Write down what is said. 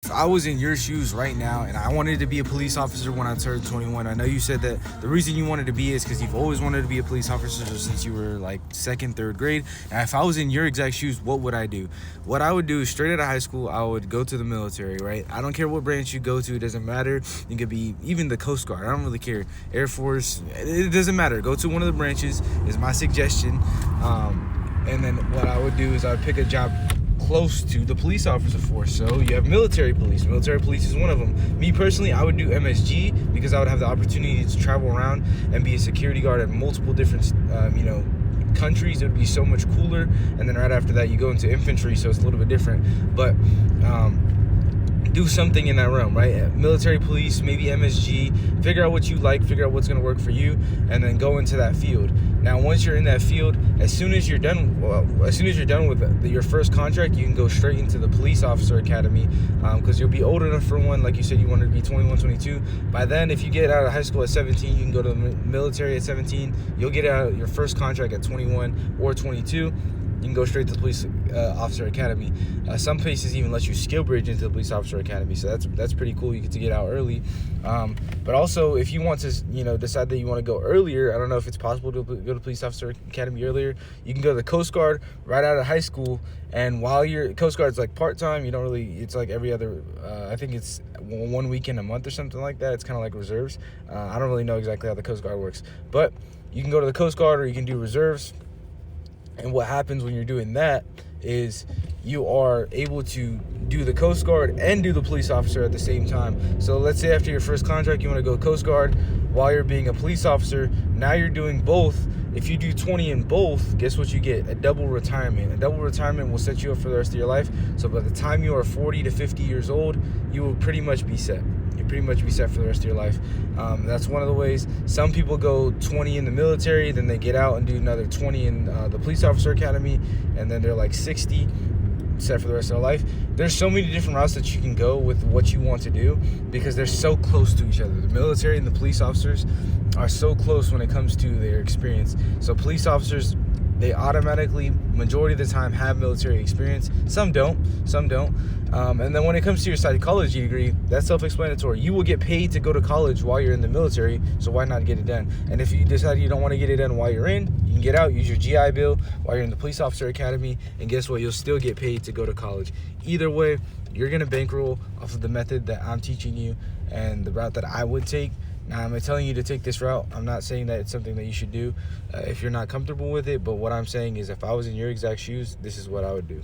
if I was in your shoes right now and I wanted to be a police officer when I turned 21, I know you said that the reason you wanted to be is because you've always wanted to be a police officer since you were like second, third grade. And if I was in your exact shoes, what would I do? What I would do is straight out of high school, I would go to the military, right? I don't care what branch you go to. It doesn't matter. You could be even the Coast Guard. I don't really care. Air Force. It doesn't matter. Go to one of the branches is my suggestion. And then what I would do is I would pick a job close to the police officer force. So you have military police. Military police is one of them. Me personally, I would do MSG because I would have the opportunity to travel around and be a security guard at multiple different, countries. It would be so much cooler. And then right after that, you go into infantry, so it's a little bit different. But do something in that realm, right? Military police, maybe MSG. Figure out what you like, figure out what's going to work for you, and then go into that field. Now, once you're in that field, as soon as you're done with your first contract, you can go straight into the police officer academy, because you'll be old enough for one. Like you said, you wanted to be 21, 22. By then, if you get out of high school at 17, you can go to the military at 17. You'll get out your first contract at 21 or 22. You can go straight to the police officer academy. Some places even let you skill bridge into the police officer academy, so that's pretty cool. You get to get out early. But also, if you want to, decide that you want to go earlier, I don't know if it's possible to go to police officer academy earlier. You can go to the Coast Guard right out of high school, and while you're Coast Guard's like part time, you don't really. It's like every other. I think it's 1 weekend a month or something like that. It's kind of like reserves. I don't really know exactly how the Coast Guard works, but you can go to the Coast Guard or you can do reserves. And what happens when you're doing that is you are able to do the Coast Guard and do the police officer at the same time. So let's say after your first contract, you want to go Coast Guard while you're being a police officer. Now you're doing both. If you do 20 in both, guess what you get? A double retirement. A double retirement will set you up for the rest of your life. So by the time you are 40 to 50 years old, you will pretty much be set. Pretty much be set for the rest of your life. That's one of the ways. Some people go 20 in the military, then they get out and do another 20 in the police officer academy, and then they're like 60, set for the rest of their life. There's so many different routes that you can go with what you want to do because they're so close to each other. The military and the police officers are so close when it comes to their experience. So police officers, they automatically, majority of the time, have military experience. Some don't. And then when it comes to your psychology degree, that's self-explanatory. You will get paid to go to college while you're in the military, so why not get it done? And if you decide you don't want to get it done while you're in, you can get out, use your GI Bill while you're in the police officer academy, and guess what? You'll still get paid to go to college. Either way, you're going to bankroll off of the method that I'm teaching you and the route that I would take. Now, I'm telling you to take this route. I'm not saying that it's something that you should do if you're not comfortable with it, but what I'm saying is if I was in your exact shoes, this is what I would do.